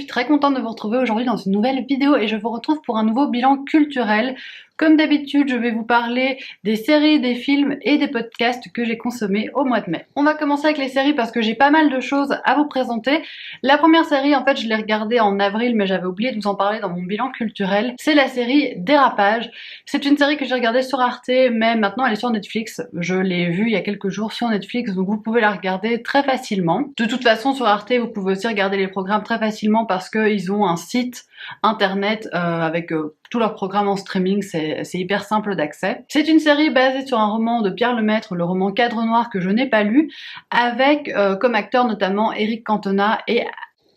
suis très contente de vous retrouver aujourd'hui dans une nouvelle vidéo et je vous retrouve pour un nouveau bilan culturel. Comme d'habitude, je vais vous parler des séries, des films et des podcasts que j'ai consommés au mois de mai. On va commencer avec les séries parce que j'ai pas mal de choses à vous présenter. La première série, en fait, je l'ai regardée en avril, mais j'avais oublié de vous en parler dans mon bilan culturel. C'est la série Dérapage. C'est une série que j'ai regardée sur Arte, mais maintenant elle est sur Netflix. Je l'ai vue il y a quelques jours sur Netflix, donc vous pouvez la regarder très facilement. De toute façon, sur Arte, vous pouvez aussi regarder les programmes très facilement parce qu'ils ont un site internet avec tous leurs programmes en streaming, c'est hyper simple d'accès. C'est une série basée sur un roman de Pierre Lemaitre, le roman Cadre Noir que je n'ai pas lu, avec comme acteurs notamment Éric Cantona et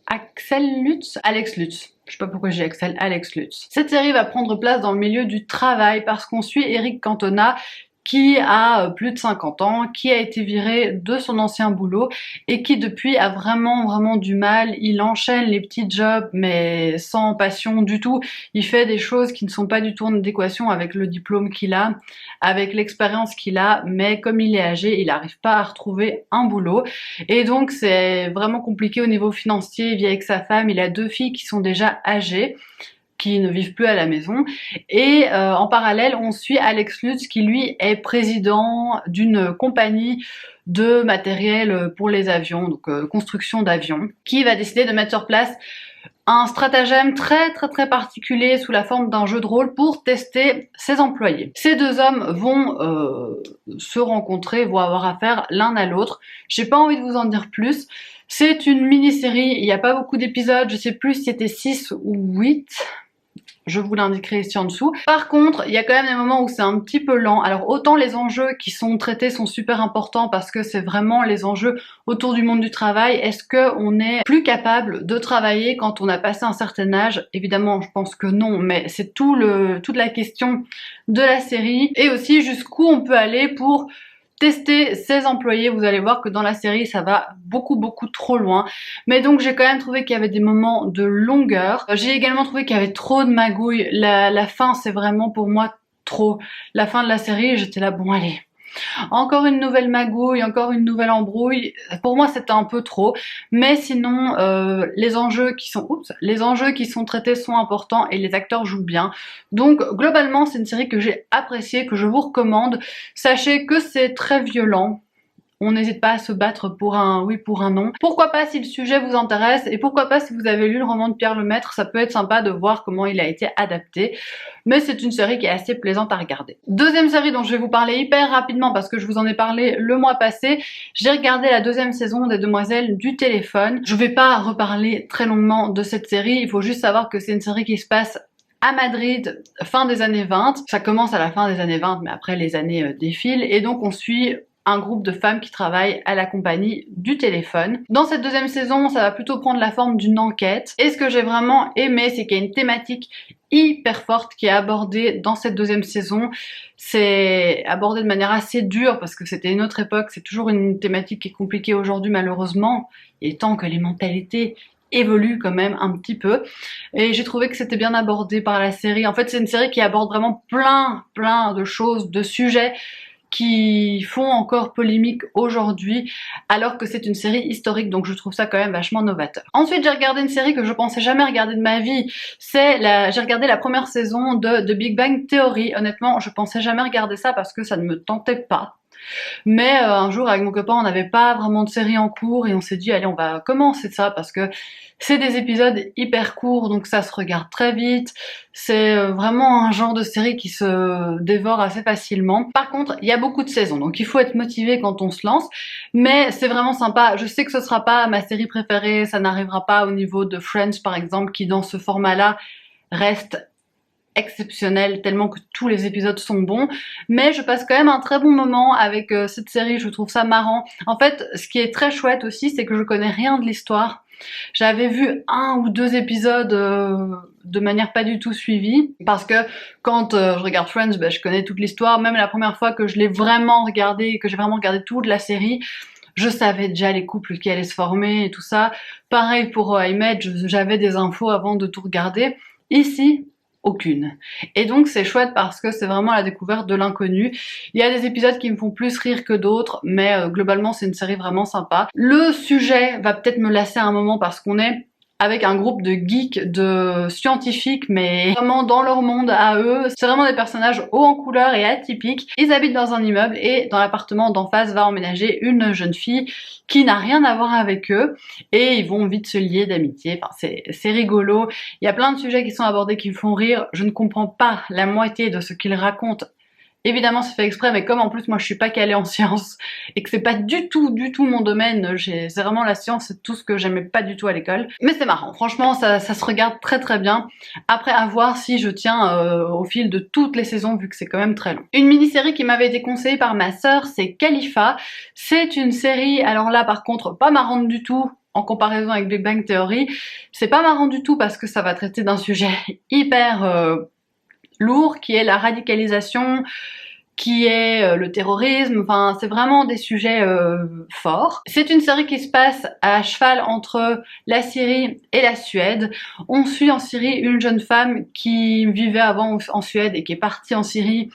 Alex Lutz. Je sais pas pourquoi j'ai Alex Lutz. Cette série va prendre place dans le milieu du travail parce qu'on suit Éric Cantona qui a plus de 50 ans, qui a été viré de son ancien boulot et qui depuis a vraiment du mal. Il enchaîne les petits jobs mais sans passion du tout. Il fait des choses qui ne sont pas du tout en adéquation avec le diplôme qu'il a, avec l'expérience qu'il a, mais comme il est âgé, il n'arrive pas à retrouver un boulot. Et donc c'est vraiment compliqué au niveau financier. Il vit avec sa femme, il a 2 filles qui sont déjà âgées, qui ne vivent plus à la maison. Et en parallèle, on suit Alex Lutz qui lui est président d'une compagnie de matériel pour les avions, donc construction d'avions, qui va décider de mettre sur place un stratagème très particulier sous la forme d'un jeu de rôle pour tester ses employés. Ces deux hommes vont se rencontrer, vont avoir affaire l'un à l'autre. J'ai pas envie de vous en dire plus. C'est une mini-série, il n'y a pas beaucoup d'épisodes, je sais plus si c'était 6 ou 8. Je vous l'indiquerai ici en dessous. Par contre, il y a quand même des moments où c'est un petit peu lent. Alors autant les enjeux qui sont traités sont super importants parce que c'est vraiment les enjeux autour du monde du travail. Est-ce qu'on est plus capable de travailler quand on a passé un certain âge? Évidemment, je pense que non, mais c'est toute la question de la série. Et aussi jusqu'où on peut aller pour tester ses employés. Vous allez voir que dans la série ça va beaucoup trop loin, mais donc j'ai quand même trouvé qu'il y avait des moments de longueur. J'ai également trouvé qu'il y avait trop de magouilles. La fin, c'est vraiment pour moi trop. La fin de la série, j'étais là, bon allez, encore une nouvelle magouille, encore une nouvelle embrouille. Pour moi c'était un peu trop, mais sinon les enjeux qui sont traités sont importants et les acteurs jouent bien. Donc globalement c'est une série que j'ai appréciée, que je vous recommande. Sachez que c'est très violent. On n'hésite pas à se battre pour un oui, pour un non. Pourquoi pas si le sujet vous intéresse et pourquoi pas si vous avez lu le roman de Pierre Lemaitre, ça peut être sympa de voir comment il a été adapté. Mais c'est une série qui est assez plaisante à regarder. Deuxième série dont je vais vous parler hyper rapidement parce que je vous en ai parlé le mois passé. J'ai regardé la 2e saison des Demoiselles du téléphone. Je vais pas reparler très longuement de cette série, il faut juste savoir que c'est une série qui se passe à Madrid, fin des années 20. Ça commence à la fin des années 20, mais après les années défilent. Et donc on suit un groupe de femmes qui travaillent à la compagnie du téléphone. Dans cette 2e saison, ça va plutôt prendre la forme d'une enquête. Et ce que j'ai vraiment aimé, c'est qu'il y a une thématique hyper forte qui est abordée dans cette 2e saison. C'est abordé de manière assez dure parce que c'était une autre époque. C'est toujours une thématique qui est compliquée aujourd'hui malheureusement. Il est temps que les mentalités évolue quand même un petit peu et j'ai trouvé que c'était bien abordé par la série. En fait c'est une série qui aborde vraiment plein de choses, de sujets qui font encore polémique aujourd'hui alors que c'est une série historique, donc je trouve ça quand même vachement novateur. Ensuite j'ai regardé une série que je pensais jamais regarder de ma vie, j'ai regardé la première saison de Big Bang Theory. Honnêtement je pensais jamais regarder ça parce que ça ne me tentait pas. Mais un jour avec mon copain on n'avait pas vraiment de série en cours et on s'est dit allez on va commencer ça parce que c'est des épisodes hyper courts donc ça se regarde très vite. C'est vraiment un genre de série qui se dévore assez facilement. Par contre il y a beaucoup de saisons donc il faut être motivé quand on se lance, mais c'est vraiment sympa. Je sais que ce sera pas ma série préférée, ça n'arrivera pas au niveau de Friends par exemple qui dans ce format là reste exceptionnel tellement que tous les épisodes sont bons, mais je passe quand même un très bon moment avec cette série, je trouve ça marrant. En fait ce qui est très chouette aussi c'est que je connais rien de l'histoire. J'avais vu 1 ou 2 épisodes de manière pas du tout suivie parce que quand je regarde Friends, je connais toute l'histoire. Même la première fois que je l'ai vraiment regardé, que j'ai vraiment regardé toute la série, je savais déjà les couples qui allaient se former et tout ça. Pareil pour I Met, j'avais des infos avant de tout regarder. Ici aucune. Et donc c'est chouette parce que c'est vraiment la découverte de l'inconnu. Il y a des épisodes qui me font plus rire que d'autres, mais globalement c'est une série vraiment sympa. Le sujet va peut-être me lasser à un moment parce qu'on est avec un groupe de geeks, de scientifiques, mais vraiment dans leur monde à eux. C'est vraiment des personnages hauts en couleur et atypiques. Ils habitent dans un immeuble et dans l'appartement d'en face va emménager une jeune fille qui n'a rien à voir avec eux et ils vont vite se lier d'amitié. Enfin, c'est rigolo. Il y a plein de sujets qui sont abordés qui me font rire. Je ne comprends pas la moitié de ce qu'ils racontent. Évidemment, c'est fait exprès, mais comme en plus moi je suis pas calée en sciences et que c'est pas du tout mon domaine, c'est vraiment la science, c'est tout ce que j'aimais pas du tout à l'école. Mais c'est marrant, franchement, ça se regarde très bien. Après, à voir si je tiens au fil de toutes les saisons, vu que c'est quand même très long. Une mini-série qui m'avait été conseillée par ma sœur, c'est Khalifa. C'est une série, alors là par contre, pas marrante du tout, en comparaison avec Big Bang Theory. C'est pas marrant du tout parce que ça va traiter d'un sujet hyper lourd, qui est la radicalisation, qui est le terrorisme, enfin c'est vraiment des sujets forts. C'est une série qui se passe à cheval entre la Syrie et la Suède. On suit en Syrie une jeune femme qui vivait avant en Suède et qui est partie en Syrie,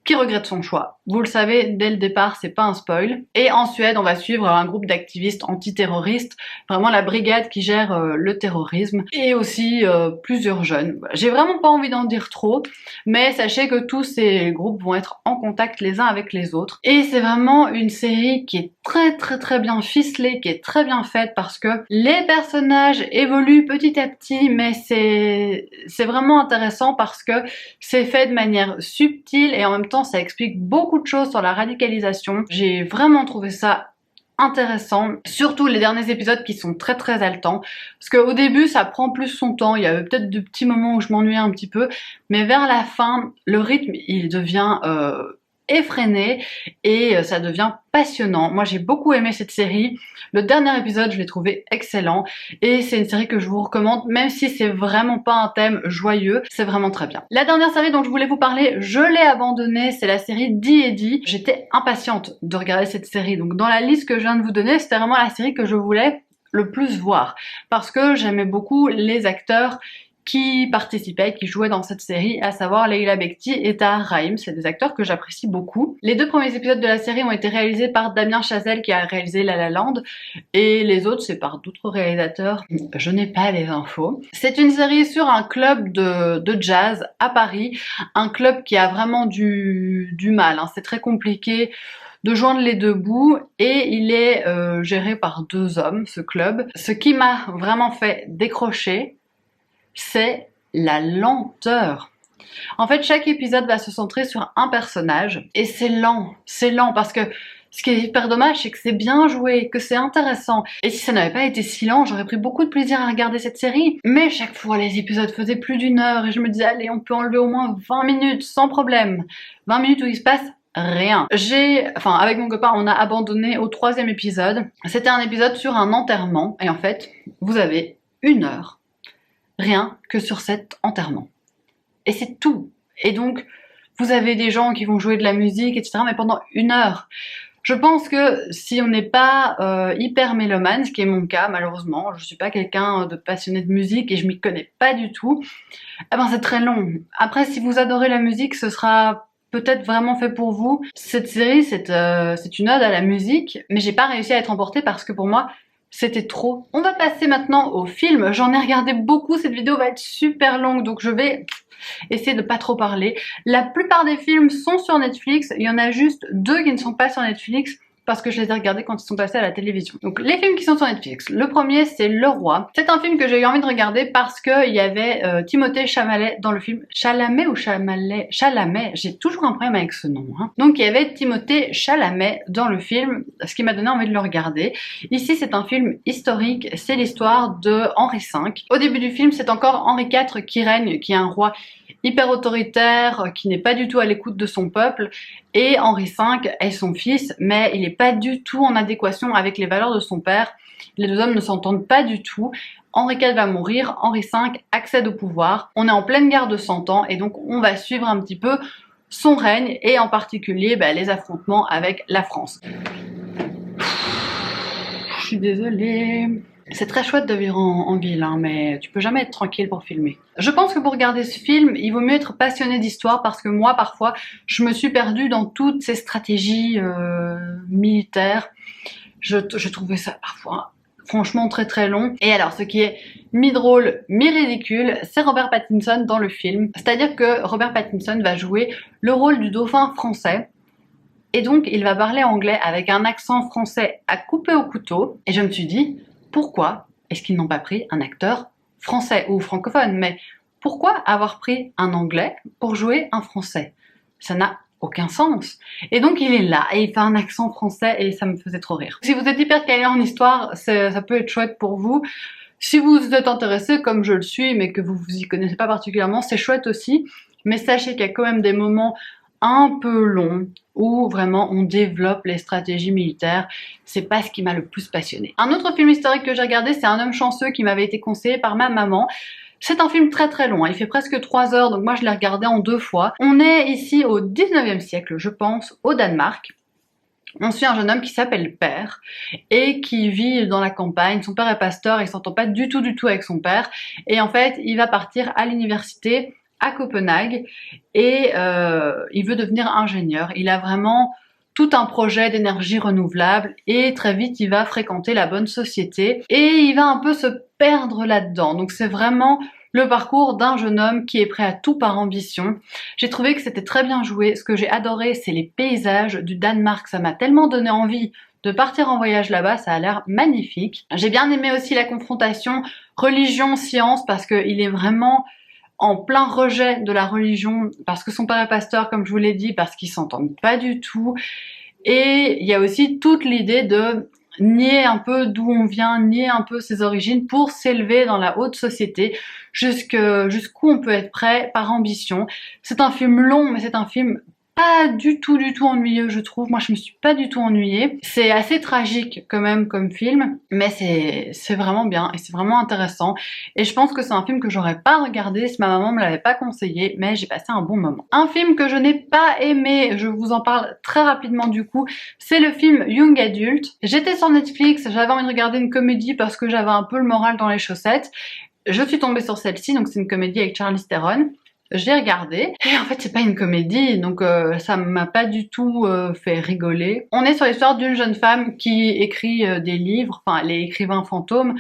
qui regrette son choix. Vous le savez, dès le départ, c'est pas un spoil. Et en Suède, on va suivre un groupe d'activistes antiterroristes, vraiment la brigade qui gère le terrorisme, et aussi plusieurs jeunes. J'ai vraiment pas envie d'en dire trop, mais sachez que tous ces groupes vont être en contact les uns avec les autres. Et c'est vraiment une série qui est très bien ficelée, qui est très bien faite, parce que les personnages évoluent petit à petit, mais c'est vraiment intéressant parce que c'est fait de manière subtile et en même temps ça explique beaucoup de choses sur la radicalisation. J'ai vraiment trouvé ça intéressant, surtout les derniers épisodes qui sont très haletants, parce qu'au début ça prend plus son temps, il y avait peut-être de petits moments où je m'ennuyais un petit peu, mais vers la fin, le rythme il devient effréné et ça devient passionnant. Moi j'ai beaucoup aimé cette série, le dernier épisode je l'ai trouvé excellent et c'est une série que je vous recommande même si c'est vraiment pas un thème joyeux, c'est vraiment très bien. La dernière série dont je voulais vous parler, je l'ai abandonnée, c'est la série D&D. J'étais impatiente de regarder cette série, donc dans la liste que je viens de vous donner, c'était vraiment la série que je voulais le plus voir parce que j'aimais beaucoup les acteurs qui participaient, qui jouaient dans cette série, à savoir Leila Bekti et Tahar Rahim. C'est des acteurs que j'apprécie beaucoup. Les 2 premiers épisodes de la série ont été réalisés par Damien Chazelle qui a réalisé La La Land et les autres c'est par d'autres réalisateurs. Je n'ai pas les infos. C'est une série sur un club de jazz à Paris, un club qui a vraiment du mal, hein. C'est très compliqué de joindre les 2 bouts et il est géré par 2 hommes, ce club. Ce qui m'a vraiment fait décrocher, c'est la lenteur. En fait, chaque épisode va se centrer sur un personnage et c'est lent parce que ce qui est hyper dommage, c'est que c'est bien joué, que c'est intéressant. Et si ça n'avait pas été si lent, j'aurais pris beaucoup de plaisir à regarder cette série. Mais chaque fois, les épisodes faisaient plus d'1 heure et je me disais, allez, on peut enlever au moins 20 minutes sans problème. 20 minutes où il se passe rien. Avec mon copain, on a abandonné au 3e épisode. C'était un épisode sur un enterrement et en fait, vous avez 1 heure rien que sur cet enterrement. Et c'est tout. Et donc, vous avez des gens qui vont jouer de la musique, etc. mais pendant 1 heure. Je pense que si on n'est pas hyper mélomane, ce qui est mon cas malheureusement, je suis pas quelqu'un de passionné de musique et je m'y connais pas du tout, eh ben c'est très long. Après, si vous adorez la musique, ce sera peut-être vraiment fait pour vous. Cette série, c'est une ode à la musique, mais j'ai pas réussi à être emportée parce que pour moi, c'était trop. On va passer maintenant au film. J'en ai regardé beaucoup, cette vidéo va être super longue, donc je vais essayer de pas trop parler. La plupart des films sont sur Netflix, il y en a juste 2 qui ne sont pas sur Netflix parce que je les ai regardés quand ils sont passés à la télévision. Donc les films qui sont sur Netflix, le premier c'est Le Roi. C'est un film que j'ai eu envie de regarder parce que il y avait Timothée Chalamet dans le film. Chalamet ou Chalamet? Chalamet, j'ai toujours un problème avec ce nom. Hein. Donc il y avait Timothée Chalamet dans le film, ce qui m'a donné envie de le regarder. Ici c'est un film historique, c'est l'histoire de Henri V. Au début du film c'est encore Henri IV qui règne, qui est un roi hyper autoritaire, qui n'est pas du tout à l'écoute de son peuple, et Henri V est son fils, mais il n'est pas du tout en adéquation avec les valeurs de son père. Les 2 hommes ne s'entendent pas du tout. Henri IV va mourir, Henri V accède au pouvoir. On est en pleine guerre de 100 ans, et donc on va suivre un petit peu son règne, et en particulier les affrontements avec la France. Je suis désolée... C'est très chouette de vivre en ville, hein, mais tu peux jamais être tranquille pour filmer. Je pense que pour regarder ce film, il vaut mieux être passionné d'histoire parce que moi, parfois, je me suis perdue dans toutes ces stratégies militaires. Je trouvais ça parfois franchement très très long. Et alors ce qui est mi-drôle, mi-ridicule, c'est Robert Pattinson dans le film. C'est-à-dire que Robert Pattinson va jouer le rôle du dauphin français. Et donc il va parler anglais avec un accent français à couper au couteau. Et je me suis dit, pourquoi est-ce qu'ils n'ont pas pris un acteur français ou francophone? Mais pourquoi avoir pris un anglais pour jouer un français? Ça n'a aucun sens. Et donc il est là et il fait un accent français et ça me faisait trop rire. Si vous êtes hyper calé en histoire, ça peut être chouette pour vous. Si vous êtes intéressé comme je le suis mais que vous y connaissez pas particulièrement, c'est chouette aussi. Mais sachez qu'il y a quand même des moments un peu longs où vraiment on développe les stratégies militaires. C'est pas ce qui m'a le plus passionné. Un autre film historique que j'ai regardé, c'est Un homme chanceux qui m'avait été conseillé par ma maman. C'est un film très très long, il fait presque 3 heures, donc moi je l'ai regardé en 2 fois. On est ici au 19e siècle, je pense, au Danemark. On suit un jeune homme qui s'appelle Per et qui vit dans la campagne. Son père est pasteur, il s'entend pas du tout avec son père. Et en fait, il va partir à l'université à Copenhague et il veut devenir ingénieur. Il a vraiment tout un projet d'énergie renouvelable et très vite il va fréquenter la bonne société et il va un peu se perdre là-dedans. Donc c'est vraiment le parcours d'un jeune homme qui est prêt à tout par ambition. J'ai trouvé que c'était très bien joué. Ce que j'ai adoré, c'est les paysages du Danemark. Ça m'a tellement donné envie de partir en voyage là-bas, ça a l'air magnifique. J'ai bien aimé aussi la confrontation religion-science parce qu'il est vraiment en plein rejet de la religion, parce que son père est pasteur, comme je vous l'ai dit, parce qu'ils s'entendent pas du tout. Et il y a aussi toute l'idée de nier un peu d'où on vient, nier un peu ses origines pour s'élever dans la haute société, jusqu'où on peut être prêt par ambition. C'est un film long, mais c'est un film pas du tout ennuyeux, je trouve. Moi, je me suis pas du tout ennuyée. C'est assez tragique quand même comme film, mais c'est vraiment bien et c'est vraiment intéressant. Et je pense que c'est un film que j'aurais pas regardé si ma maman me l'avait pas conseillé, mais j'ai passé un bon moment. Un film que je n'ai pas aimé, je vous en parle très rapidement du coup, c'est le film Young Adult. J'étais sur Netflix, j'avais envie de regarder une comédie parce que j'avais un peu le moral dans les chaussettes. Je suis tombée sur celle-ci, donc c'est une comédie avec Charlize Theron. J'ai regardé et en fait c'est pas une comédie, donc ça m'a pas du tout fait rigoler. On est sur l'histoire d'une jeune femme qui écrit des livres, enfin elle est écrivain fantôme,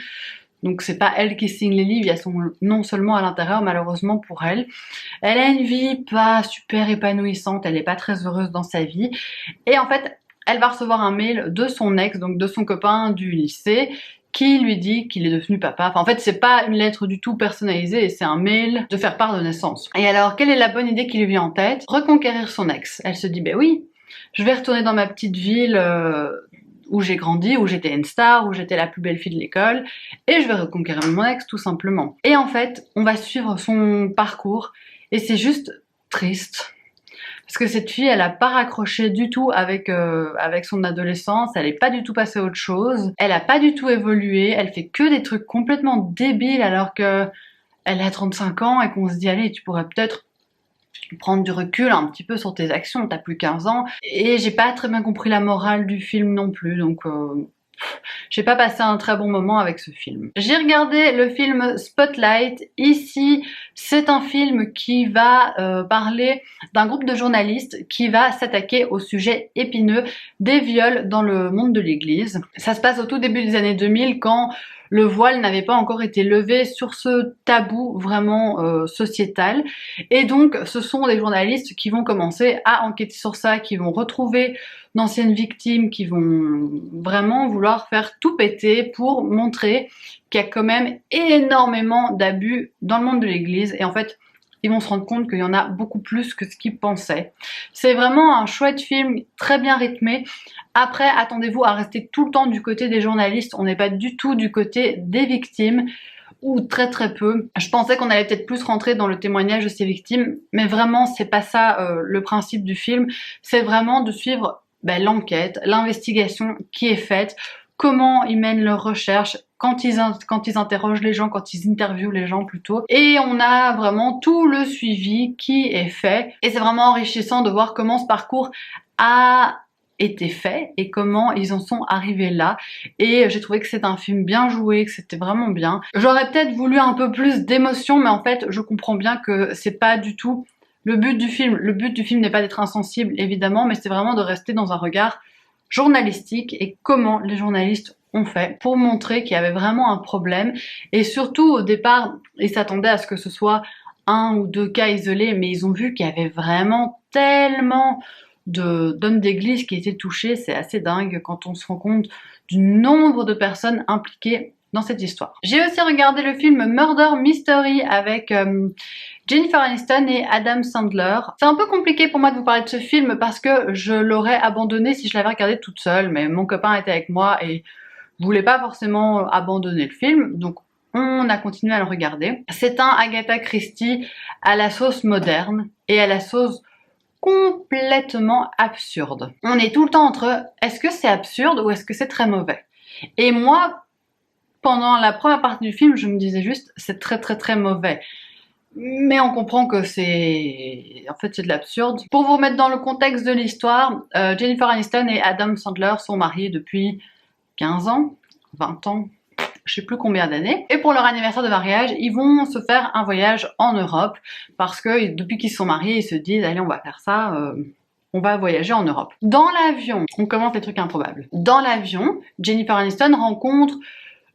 donc c'est pas elle qui signe les livres, il y a son nom seulement à l'intérieur malheureusement pour elle. Elle a une vie pas super épanouissante, elle est pas très heureuse dans sa vie et en fait elle va recevoir un mail de son ex, donc de son copain du lycée, qui lui dit qu'il est devenu papa. Enfin, en fait, c'est pas une lettre du tout personnalisée, c'est un mail de faire part de naissance. Et alors, quelle est la bonne idée qui lui vient en tête? Reconquérir son ex. Elle se dit, ben oui, je vais retourner dans ma petite ville où j'ai grandi, où j'étais une star, où j'étais la plus belle fille de l'école, et je vais reconquérir mon ex, tout simplement. Et en fait, on va suivre son parcours, et c'est juste triste. Parce que cette fille, elle a pas raccroché du tout avec son adolescence, elle est pas du tout passée à autre chose, elle a pas du tout évolué, elle fait que des trucs complètement débiles alors que elle a 35 ans et qu'on se dit allez, tu pourrais peut-être prendre du recul un petit peu sur tes actions, t'as plus 15 ans. Et j'ai pas très bien compris la morale du film non plus, donc j'ai pas passé un très bon moment avec ce film. J'ai regardé le film Spotlight. Ici, c'est un film qui va parler d'un groupe de journalistes qui va s'attaquer au sujet épineux des viols dans le monde de l'église. Ça se passe au tout début des années 2000 quand le voile n'avait pas encore été levé sur ce tabou vraiment sociétal. Et donc, ce sont des journalistes qui vont commencer à enquêter sur ça, qui vont retrouver d'anciennes victimes, qui vont vraiment vouloir faire tout péter pour montrer qu'il y a quand même énormément d'abus dans le monde de l'église. Et en fait, ils vont se rendre compte qu'il y en a beaucoup plus que ce qu'ils pensaient. C'est vraiment un chouette film, très bien rythmé. Après, attendez-vous à rester tout le temps du côté des journalistes. On n'est pas du tout du côté des victimes, ou très très peu. Je pensais qu'on allait peut-être plus rentrer dans le témoignage de ces victimes, mais vraiment, c'est pas ça le principe du film. C'est vraiment de suivre l'enquête, l'investigation qui est faite, comment ils mènent leurs recherches, quand ils interrogent les gens, quand ils interviewent les gens plutôt. Et on a vraiment tout le suivi qui est fait. Et c'est vraiment enrichissant de voir comment ce parcours a été fait et comment ils en sont arrivés là. Et j'ai trouvé que c'est un film bien joué, que c'était vraiment bien. J'aurais peut-être voulu un peu plus d'émotion, mais en fait, je comprends bien que c'est pas du tout le but du film. Le but du film n'est pas d'être insensible, évidemment, mais c'est vraiment de rester dans un regard journalistique et comment les journalistes ont fait pour montrer qu'il y avait vraiment un problème. Et surtout, au départ, ils s'attendaient à ce que ce soit 1 ou 2 cas isolés, mais ils ont vu qu'il y avait vraiment tellement d'hommes d'église qui étaient touchés. C'est assez dingue quand on se rend compte du nombre de personnes impliquées dans cette histoire. J'ai aussi regardé le film Murder Mystery avec Jennifer Aniston et Adam Sandler. C'est un peu compliqué pour moi de vous parler de ce film parce que je l'aurais abandonné si je l'avais regardé toute seule, mais mon copain était avec moi et voulait pas forcément abandonner le film, donc on a continué à le regarder. C'est un Agatha Christie à la sauce moderne et à la sauce complètement absurde. On est tout le temps entre est-ce que c'est absurde ou est-ce que c'est très mauvais? Et moi, pendant la première partie du film, je me disais juste c'est très très très mauvais. Mais on comprend que c'est de l'absurde. Pour vous remettre dans le contexte de l'histoire, Jennifer Aniston et Adam Sandler sont mariés depuis 15 ans, 20 ans, je sais plus combien d'années. Et pour leur anniversaire de mariage, ils vont se faire un voyage en Europe parce que depuis qu'ils sont mariés, ils se disent allez, on va faire ça, on va voyager en Europe. Dans l'avion, on commence les trucs improbables. Dans l'avion, Jennifer Aniston rencontre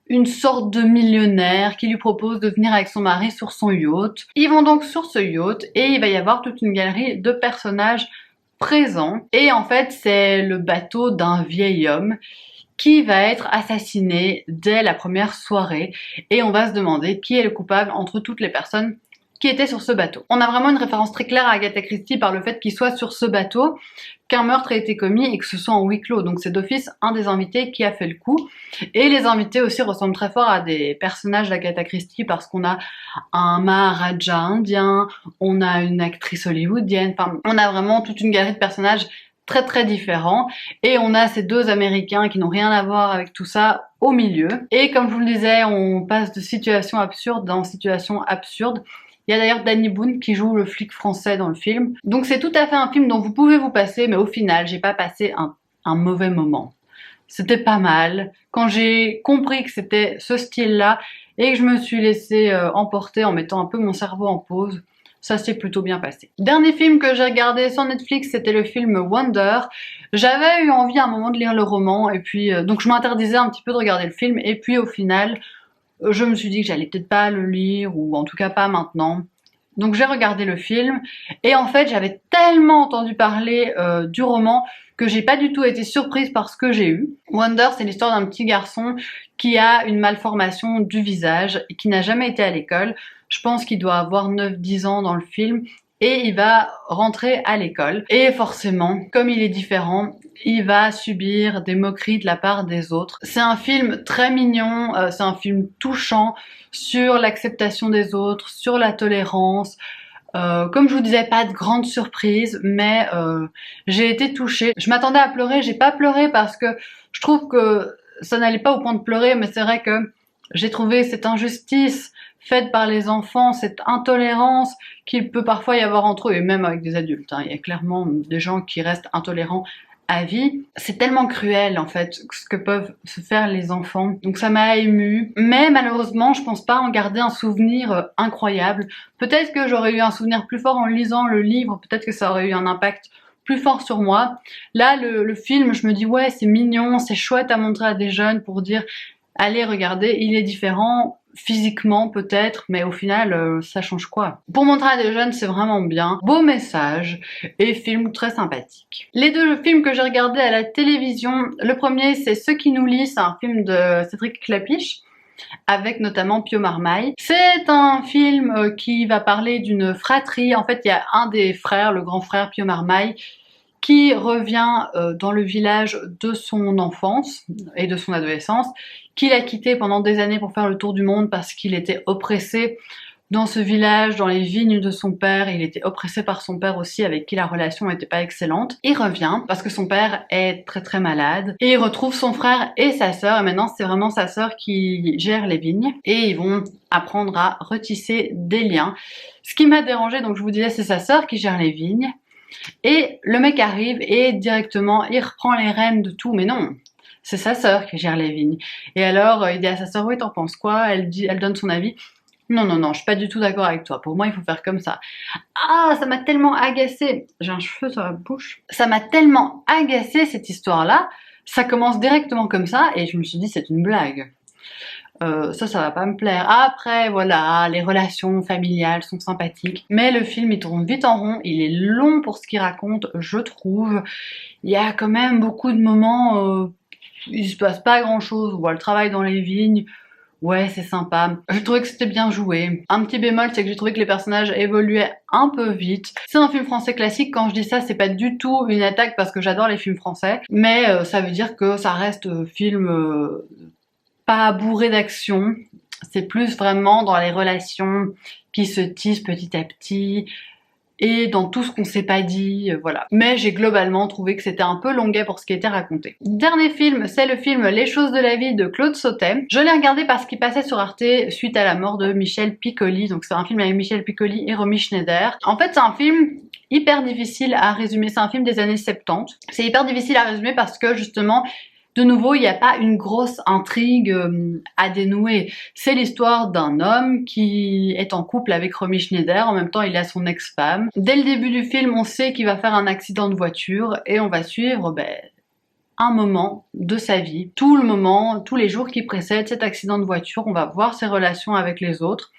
une sorte de millionnaire qui lui propose de venir avec son mari sur son yacht. Ils vont donc sur ce yacht et il va y avoir toute une galerie de personnages présents. Et en fait, c'est le bateau d'un vieil homme qui va être assassiné dès la première soirée et on va se demander qui est le coupable entre toutes les personnes qui étaient sur ce bateau. On a vraiment une référence très claire à Agatha Christie par le fait qu'il soit sur ce bateau, qu'un meurtre ait été commis et que ce soit en huis clos. Donc c'est d'office un des invités qui a fait le coup. Et les invités aussi ressemblent très fort à des personnages d'Agatha Christie parce qu'on a un Maharaja indien, on a une actrice hollywoodienne, enfin on a vraiment toute une galerie de personnages très très différents et on a ces 2 Américains qui n'ont rien à voir avec tout ça au milieu. Et comme je vous le disais, on passe de situation absurde en situation absurde. Il y a d'ailleurs Danny Boone qui joue le flic français dans le film. Donc c'est tout à fait un film dont vous pouvez vous passer, mais au final, j'ai pas passé un mauvais moment. C'était pas mal. Quand j'ai compris que c'était ce style-là et que je me suis laissée emporter en mettant un peu mon cerveau en pause, ça s'est plutôt bien passé. Dernier film que j'ai regardé sur Netflix, c'était le film Wonder. J'avais eu envie à un moment de lire le roman et puis donc je m'interdisais un petit peu de regarder le film et puis au final, je me suis dit que j'allais peut-être pas le lire ou en tout cas pas maintenant. Donc j'ai regardé le film et en fait j'avais tellement entendu parler du roman que j'ai pas du tout été surprise par ce que j'ai eu. Wonder, c'est l'histoire d'un petit garçon qui a une malformation du visage et qui n'a jamais été à l'école. Je pense qu'il doit avoir 9-10 ans dans le film et il va rentrer à l'école. Et forcément, comme il est différent, il va subir des moqueries de la part des autres. C'est un film très mignon, c'est un film touchant sur l'acceptation des autres, sur la tolérance. Comme je vous disais, pas de grande surprise, mais j'ai été touchée. Je m'attendais à pleurer, j'ai pas pleuré parce que je trouve que ça n'allait pas au point de pleurer, mais c'est vrai que j'ai trouvé cette injustice faite par les enfants, cette intolérance qu'il peut parfois y avoir entre eux, et même avec des adultes. Il y a clairement des gens qui restent intolérants à vie. C'est tellement cruel en fait ce que peuvent se faire les enfants. Donc ça m'a émue. Mais malheureusement, je pense pas en garder un souvenir incroyable. Peut-être que j'aurais eu un souvenir plus fort en lisant le livre, peut-être que ça aurait eu un impact plus fort sur moi. Là, le film, je me dis ouais, c'est mignon, c'est chouette à montrer à des jeunes pour dire allez regarder, il est différent. Physiquement peut-être, mais au final ça change quoi? Pour montrer à des jeunes, c'est vraiment bien. Beau message et film très sympathique. Les 2 films que j'ai regardés à la télévision, le premier c'est Ceux qui nous lient, c'est un film de Cédric Clapiche avec notamment Pio Marmaille. C'est un film qui va parler d'une fratrie. En fait, il y a un des frères, le grand frère Pio Marmaille, qui revient dans le village de son enfance et de son adolescence, qu'il a quitté pendant des années pour faire le tour du monde parce qu'il était oppressé dans ce village, dans les vignes de son père. Il était oppressé par son père aussi, avec qui la relation n'était pas excellente. Il revient parce que son père est très très malade et il retrouve son frère et sa sœur, et maintenant c'est vraiment sa sœur qui gère les vignes et ils vont apprendre à retisser des liens. Ce qui m'a dérangé, donc je vous disais, c'est sa sœur qui gère les vignes. Et le mec arrive et directement il reprend les rênes de tout, mais non, c'est sa sœur qui gère les vignes. Et alors il dit à sa sœur oui, t'en penses quoi? Elle donne son avis. Non, je suis pas du tout d'accord avec toi. Pour moi, il faut faire comme ça. Ah, ça m'a tellement agacée. J'ai un cheveu sur la bouche. Ça m'a tellement agacée cette histoire-là Ça commence directement comme ça et je me suis dit c'est une blague. Ça va pas me plaire. Après, voilà, les relations familiales sont sympathiques, mais le film, il tourne vite en rond, il est long pour ce qu'il raconte, je trouve. Il y a quand même beaucoup de moments, il se passe pas grand chose, on voit le travail dans les vignes, ouais, c'est sympa. J'ai trouvé que c'était bien joué. Un petit bémol, c'est que j'ai trouvé que les personnages évoluaient un peu vite. C'est un film français classique, quand je dis ça, c'est pas du tout une attaque parce que j'adore les films français, mais ça veut dire que ça reste film pas bourré d'action, c'est plus vraiment dans les relations qui se tissent petit à petit et dans tout ce qu'on s'est pas dit, voilà. Mais j'ai globalement trouvé que c'était un peu longuet pour ce qui était raconté. Dernier film, c'est le film Les choses de la vie de Claude Sautet. Je l'ai regardé parce qu'il passait sur Arte suite à la mort de Michel Piccoli, donc c'est un film avec Michel Piccoli et Romy Schneider. En fait, c'est un film hyper difficile à résumer, c'est un film des années 70. C'est hyper difficile à résumer parce que justement, de nouveau, il n'y a pas une grosse intrigue à dénouer. C'est l'histoire d'un homme qui est en couple avec Romy Schneider, en même temps il a son ex-femme. Dès le début du film, on sait qu'il va faire un accident de voiture et on va suivre un moment de sa vie. Tout le moment, tous les jours qui précèdent cet accident de voiture, on va voir ses relations avec les autres.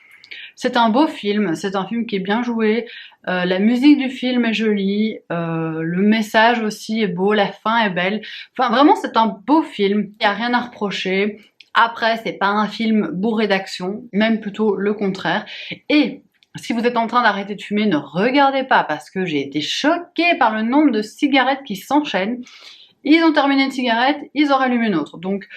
C'est un beau film, c'est un film qui est bien joué, la musique du film est jolie, le message aussi est beau, la fin est belle. Enfin vraiment c'est un beau film, il n'y a rien à reprocher. Après c'est pas un film bourré d'action, même plutôt le contraire. Et si vous êtes en train d'arrêter de fumer, ne regardez pas parce que j'ai été choquée par le nombre de cigarettes qui s'enchaînent. Ils ont terminé une cigarette, ils en rallument une autre. Donc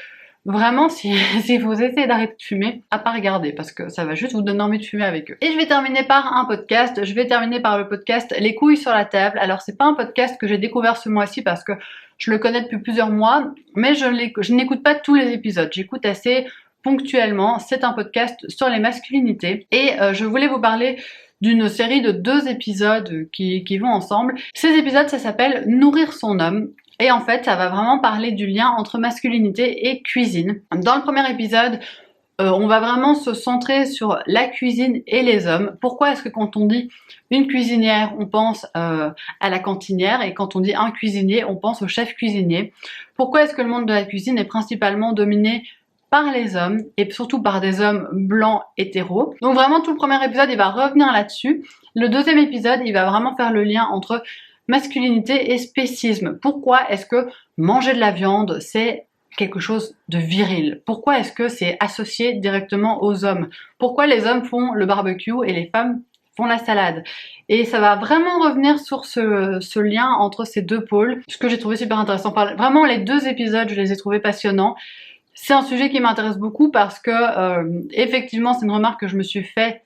vraiment, si vous essayez d'arrêter de fumer, à pas regarder, parce que ça va juste vous donner envie de fumer avec eux. Et je vais terminer par un podcast, je vais terminer par le podcast Les couilles sur la table. Alors c'est pas un podcast que j'ai découvert ce mois-ci parce que je le connais depuis plusieurs mois, mais je n'écoute pas tous les épisodes, j'écoute assez ponctuellement. C'est un podcast sur les masculinités, et je voulais vous parler d'une série de 2 épisodes qui vont ensemble. Ces épisodes, ça s'appelle Nourrir son homme. Et en fait, ça va vraiment parler du lien entre masculinité et cuisine. Dans le premier épisode, on va vraiment se centrer sur la cuisine et les hommes. Pourquoi est-ce que quand on dit une cuisinière, on pense à la cantinière, et quand on dit un cuisinier, on pense au chef cuisinier? Pourquoi est-ce que le monde de la cuisine est principalement dominé par les hommes, et surtout par des hommes blancs hétéros? Donc vraiment, tout le premier épisode, il va revenir là-dessus. Le deuxième épisode, il va vraiment faire le lien entre masculinité et spécisme. Pourquoi est-ce que manger de la viande, c'est quelque chose de viril? Pourquoi est-ce que c'est associé directement aux hommes? Pourquoi les hommes font le barbecue et les femmes font la salade? Et ça va vraiment revenir sur ce lien entre ces deux pôles, ce que j'ai trouvé super intéressant. Vraiment, les 2 épisodes, je les ai trouvés passionnants. C'est un sujet qui m'intéresse beaucoup parce que, effectivement, c'est une remarque que je me suis faite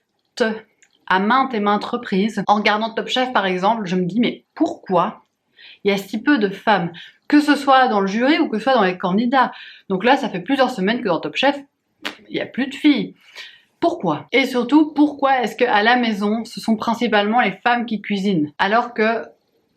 à maintes et maintes reprises. En regardant Top Chef par exemple, je me dis mais pourquoi il y a si peu de femmes, que ce soit dans le jury ou que ce soit dans les candidats? Donc là, ça fait plusieurs semaines que dans Top Chef, il n'y a plus de filles. Pourquoi? Et surtout, pourquoi est-ce qu'à la maison, ce sont principalement les femmes qui cuisinent, alors que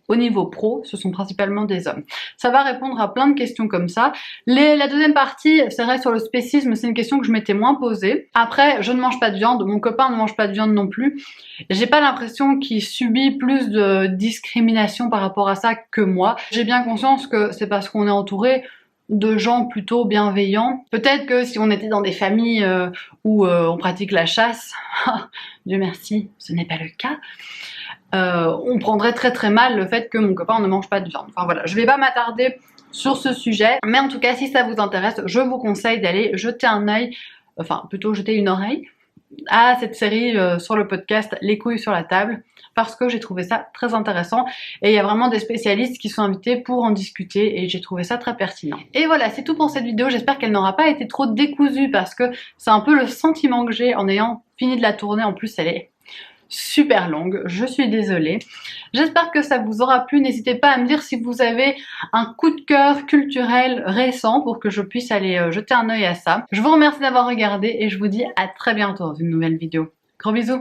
au niveau pro, ce sont principalement des hommes? Ça va répondre à plein de questions comme ça. La deuxième partie, c'est vrai, sur le spécisme, c'est une question que je m'étais moins posée. Après, je ne mange pas de viande, mon copain ne mange pas de viande non plus. J'ai pas l'impression qu'il subit plus de discrimination par rapport à ça que moi. J'ai bien conscience que c'est parce qu'on est entouré de gens plutôt bienveillants. Peut-être que si on était dans des familles où on pratique la chasse, Dieu merci, ce n'est pas le cas, on prendrait très très mal le fait que mon copain ne mange pas de viande. Enfin voilà, je vais pas m'attarder sur ce sujet, mais en tout cas si ça vous intéresse, je vous conseille d'aller jeter un œil, enfin plutôt jeter une oreille à cette série sur le podcast Les couilles sur la table, parce que j'ai trouvé ça très intéressant et il y a vraiment des spécialistes qui sont invités pour en discuter et j'ai trouvé ça très pertinent. Et voilà, c'est tout pour cette vidéo, j'espère qu'elle n'aura pas été trop décousue parce que c'est un peu le sentiment que j'ai en ayant fini de la tourner. En plus elle est super longue, je suis désolée. J'espère que ça vous aura plu, n'hésitez pas à me dire si vous avez un coup de cœur culturel récent pour que je puisse aller jeter un œil à ça. Je vous remercie d'avoir regardé et je vous dis à très bientôt dans une nouvelle vidéo. Gros bisous!